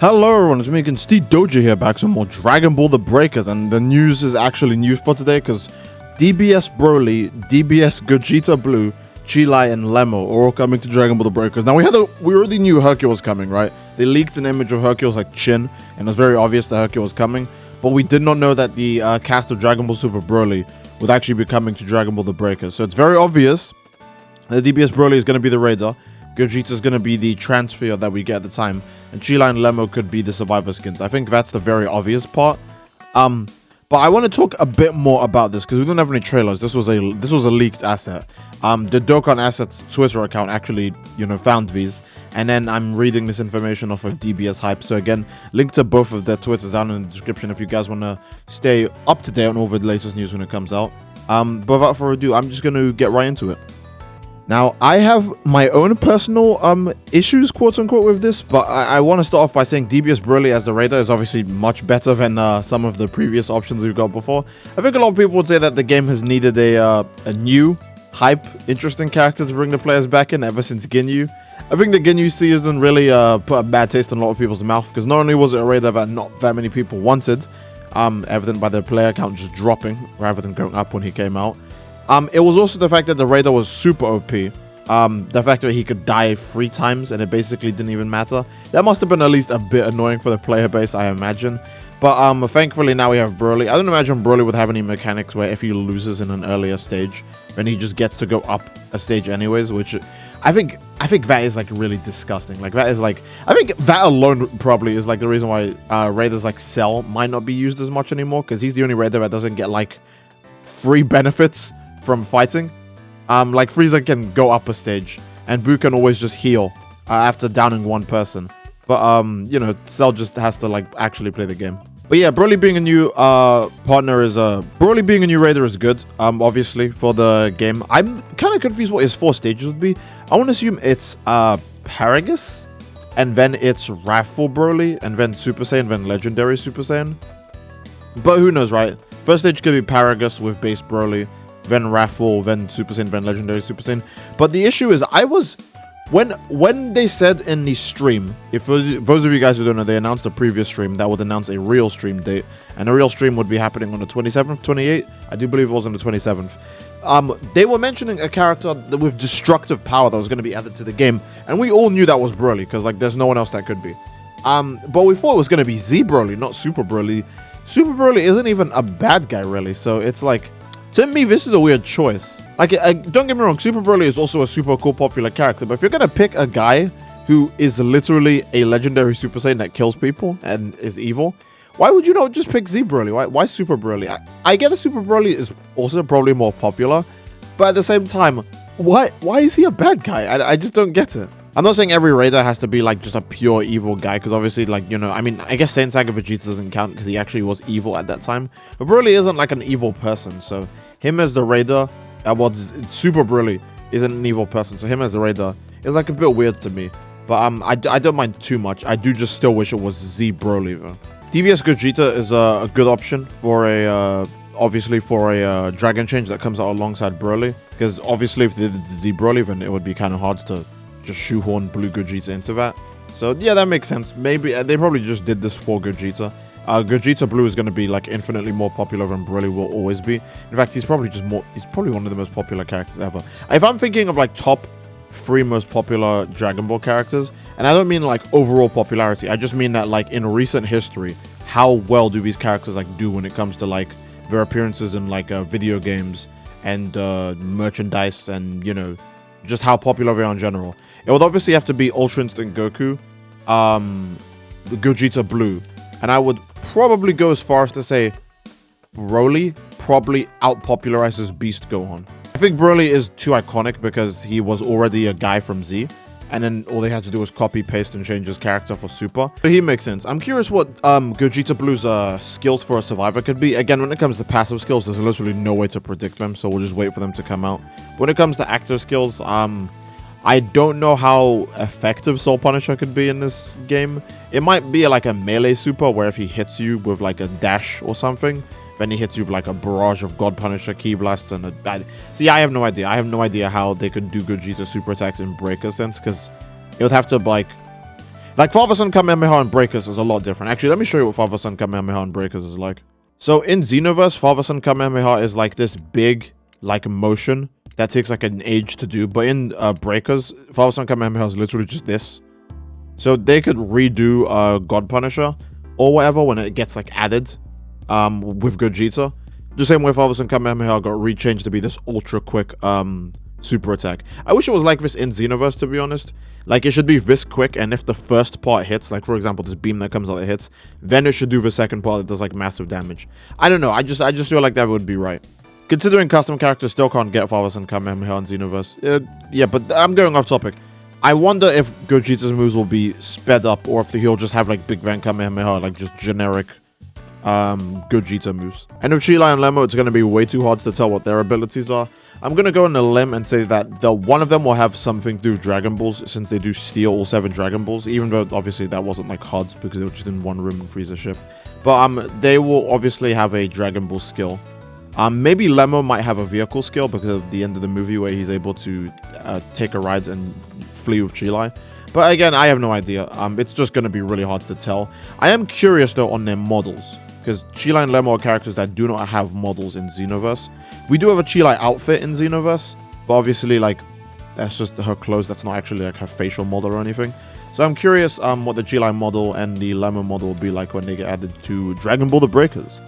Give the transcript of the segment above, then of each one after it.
Hello everyone, it's me again, Steve Doja here, back some more Dragon Ball The Breakers, and the news is actually news for today because DBS Broly, DBS Gogeta Blue, Cheelai, and Lemo are all coming to Dragon Ball The Breakers. Now we already knew Hercule was coming, right? They leaked an image of Hercule's like chin, and it was very obvious that Hercule was coming, but we did not know that the cast of Dragon Ball Super Broly would actually be coming to Dragon Ball The Breakers. So it's very obvious that DBS Broly is going to be the Raider, Gogeta is going to be the transfer that we get at the time, and Cheelai and Lemo could be the survivor skins. I think that's the very obvious part. But I want to talk a bit more about this because we don't have any trailers. This was a leaked asset. The Dokkan Assets Twitter account actually, found these, and then I'm reading this information off of DBS Hype. So again, link to both of their Twitters down in the description if you guys want to stay up to date on all the latest news when it comes out. But without further ado, I'm just going to get right into it. Now, I have my own personal issues, quote-unquote, with this, but I want to start off by saying DBS Broly as the Raider is obviously much better than some of the previous options we've got before. I think a lot of people would say that the game has needed a new, hype, interesting character to bring the players back in ever since Ginyu. I think the Ginyu season really put a bad taste in a lot of people's mouth, because not only was it a Raider that not that many people wanted, evident by the player count just dropping rather than going up when he came out. It was also the fact that the Raider was super OP. The fact that he could die 3 times and it basically didn't even matter. That must have been at least a bit annoying for the player base, I imagine. But thankfully now we have Broly. I don't imagine Broly would have any mechanics where if he loses in an earlier stage, then he just gets to go up a stage anyways, which I think that is like really disgusting. Like that is like, I think that alone probably is like the reason why Raiders like Cell might not be used as much anymore, because he's the only Raider that doesn't get like free benefits from fighting. Like Frieza can go up a stage and Buu can always just heal after downing one person, but Cell just has to like actually play the game. But yeah, Broly being a new partner is Broly being a new Raider is good, obviously for the game. I'm kind of confused what his 4 stages would be. I want to assume it's Paragus, and then it's Wrathful Broly, and then Super Saiyan, then Legendary Super Saiyan, but who knows, right? First stage could be Paragus with base Broly, then Wrathful, then Super Saiyan, then Legendary Super Saiyan. But the issue is, when they said in the stream, if those of you guys who don't know, they announced a previous stream that would announce a real stream date, and a real stream would be happening on the 27th, 28th. I do believe it was on the 27th. They were mentioning a character with destructive power that was going to be added to the game, and we all knew that was Broly, because like there's no one else that could be. But we thought it was going to be Z Broly, not Super Broly. Super Broly isn't even a bad guy, really, so it's like, to me, this is a weird choice. Like, don't get me wrong, Super Broly is also a super cool, popular character, but if you're gonna pick a guy who is literally a legendary Super Saiyan that kills people and is evil, why would you not just pick Z Broly? Why Super Broly? I get that Super Broly is also probably more popular, but at the same time, why is he a bad guy? I just don't get it. I'm not saying every Raider has to be like just a pure evil guy, because obviously, like, I mean, I guess Saiyan Saga Vegeta doesn't count because he actually was evil at that time, but Broly isn't like an evil person, so him as the Raider, Super Broly isn't an evil person, so him as the Raider is like a bit weird to me, but I don't mind too much. I do just still wish it was Z Broly though. DBS Gogeta is a good option for obviously for a Dragon Change that comes out alongside Broly, because obviously if they did Z Broly, then it would be kind of hard to just shoehorn Blue Gogeta into that. So yeah, that makes sense. Maybe they probably just did this for Gogeta. Gogeta Blue is going to be like infinitely more popular than Broly will always be. In fact, he's probably one of the most popular characters ever. If I'm thinking of like top 3 most popular Dragon Ball characters, and I don't mean like overall popularity, I just mean that like in recent history, how well do these characters like do when it comes to like their appearances in like video games and merchandise, and just how popular they are in general. It would obviously have to be Ultra Instinct Goku, Gogeta Blue, and I would probably go as far as to say Broly probably outpopularizes Beast Gohan. I think Broly is too iconic because he was already a guy from Z, and then all they had to do was copy, paste, and change his character for Super. So he makes sense. I'm curious what Gogeta Blue's skills for a survivor could be. Again, when it comes to passive skills, there's literally no way to predict them, so we'll just wait for them to come out. But when it comes to active skills, I don't know how effective Soul Punisher could be in this game. It might be like a melee super where if he hits you with like a dash or something, then he hits you with like a barrage of God Punisher, Ki Blast, and a bad... See, I have no idea. I have no idea how they could do Gogeta super attacks in Breaker sense, because it would have to like... Like, Father-Son Kamehameha and Breakers is a lot different. Actually, let me show you what Father-Son Kamehameha and Breakers is like. So, in Xenoverse, Father-Son Kamehameha is like this big, like, motion that takes, like, an age to do. But in Breakers, Father-Son Kamehameha is literally just this. So, they could redo God Punisher or whatever when it gets, like, added with Gogeta. The same way Father-Son Kamehameha got rechanged to be this ultra-quick super attack. I wish it was like this in Xenoverse, to be honest. Like, it should be this quick, and if the first part hits, like, for example, this beam that comes out that hits, then it should do the second part that does, like, massive damage. I don't know. I just feel like that would be right. Considering custom characters still can't get Father-Son Kamehameha in Xenoverse. Yeah, but I'm going off topic. I wonder if Gogeta's moves will be sped up, or if he'll just have, like, Big Bang Kamehameha, like, just generic Gogeta moves. And with Cheelai and Lemo, it's going to be way too hard to tell what their abilities are. I'm going to go on a limb and say that one of them will have something to do with Dragon Balls, since they do steal all 7 Dragon Balls, even though obviously that wasn't like hard because they were just in one room and freeze a ship. But they will obviously have a Dragon Ball skill. Maybe Lemo might have a vehicle skill because of the end of the movie where he's able to take a ride and flee with Cheelai. But again, I have no idea. It's just going to be really hard to tell. I am curious though on their models, because Cheelai and Lemo are characters that do not have models in Xenoverse. We do have a Cheelai outfit in Xenoverse, but obviously, like, that's just her clothes. That's not actually, like, her facial model or anything. So I'm curious what the Cheelai model and the Lemo model will be like when they get added to Dragon Ball The Breakers.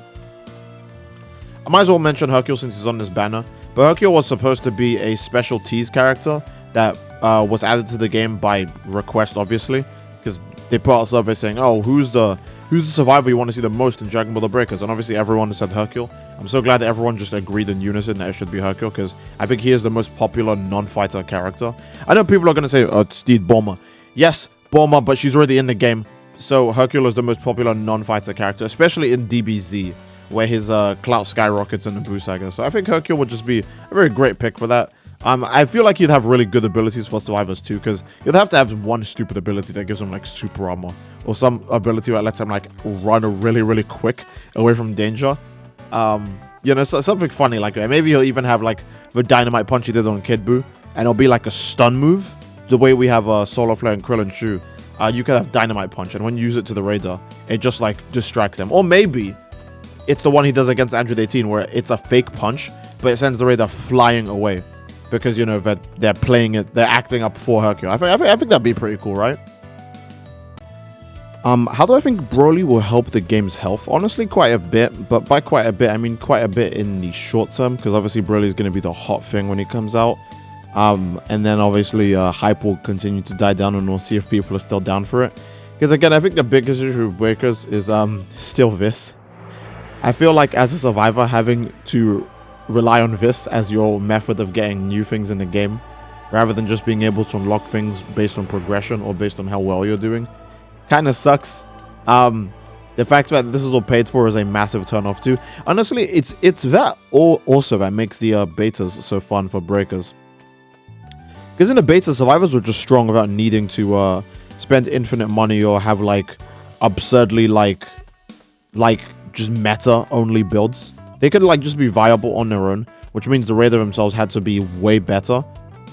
I might as well mention Hercule since he's on this banner. But Hercule was supposed to be a special tease character that was added to the game by request, obviously. Because they put out a survey saying, oh, who's the survivor you want to see the most in Dragon Ball The Breakers? And obviously everyone said Hercule. I'm so glad that everyone just agreed in unison that it should be Hercule, because I think he is the most popular non-fighter character. I know people are going to say, oh, it's Steve Bulma. Yes, Bulma, but she's already in the game. So Hercule is the most popular non-fighter character, especially in DBZ, where his clout skyrockets in the Buu Saga. So I think Hercule would just be a very great pick for that. I feel like he'd have really good abilities for survivors too, because you'd have to have one stupid ability that gives him like super armor, or some ability that lets him like run really, really quick away from danger. You know, so something funny like that. Maybe he'll even have like the dynamite punch he did on Kid Buu, and it'll be like a stun move, the way we have Solar Flare and Krillin Shu. You can have dynamite punch, and when you use it to the Raider, it just like distracts them. Or maybe it's the one he does against Android 18, where it's a fake punch, but it sends the Raider flying away. Because, you know, that they're playing it, they're acting up for Hercule. I think that'd be pretty cool, right? How do I think Broly will help the game's health? Honestly, quite a bit. But by quite a bit, I mean quite a bit in the short term. Because obviously Broly is going to be the hot thing when he comes out. And then obviously hype will continue to die down, and we'll see if people are still down for it. Because again, I think the biggest issue with Breakers is still this. I feel like as a survivor, having to rely on this as your method of getting new things in the game, rather than just being able to unlock things based on progression or based on how well you're doing, kind of sucks. The fact that this is all paid for is a massive turnoff too. Honestly, it's that also that makes the betas so fun for Breakers. Because in the beta, survivors were just strong without needing to spend infinite money or have like absurdly like just meta only builds. They could like just be viable on their own, which means the Raider themselves had to be way better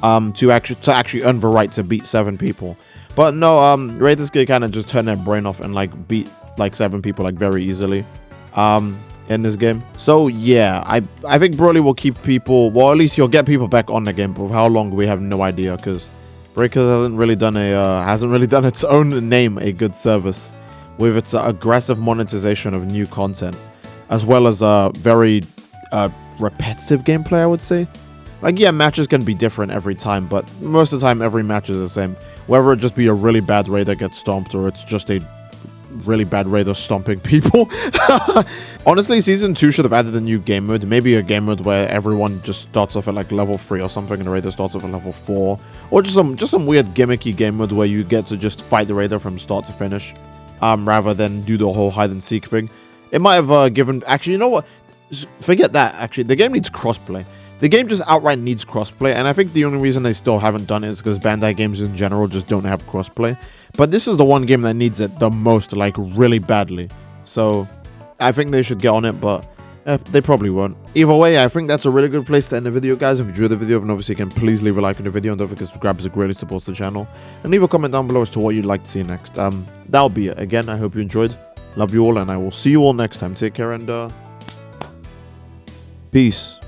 to actually earn the right to beat 7 people. But no, Raiders could kind of just turn their brain off and like beat like 7 people like very easily in this game. So yeah, I think Broly will keep people, well, at least he'll get people back on the game, but how long we have no idea, because Breakers hasn't really done its own name a good service with its aggressive monetization of new content, as well as very repetitive gameplay, I would say. Like, yeah, matches can be different every time, but most of the time, every match is the same. Whether it just be a really bad Raider gets stomped, or it's just a really bad Raider stomping people. Honestly, Season 2 should have added a new game mode. Maybe a game mode where everyone just starts off at, like, level 3 or something, and the Raider starts off at level 4. Or just some weird gimmicky game mode where you get to just fight the Raider from start to finish, rather than do the whole hide-and-seek thing. It might have given... Actually, you know what? Forget that, actually. The game needs crossplay. The game just outright needs crossplay, and I think the only reason they still haven't done it is because Bandai games in general just don't have crossplay. But this is the one game that needs it the most, like, really badly. So, I think they should get on it, but They probably won't. Either way, I think that's a really good place to end the video, guys. If you enjoyed the video, and obviously again, please leave a like on the video, and don't forget to subscribe, as it greatly supports the channel. And leave a comment down below as to what you'd like to see next. That'll be it. Again, I hope you enjoyed. Love you all, and I will see you all next time. Take care, and peace.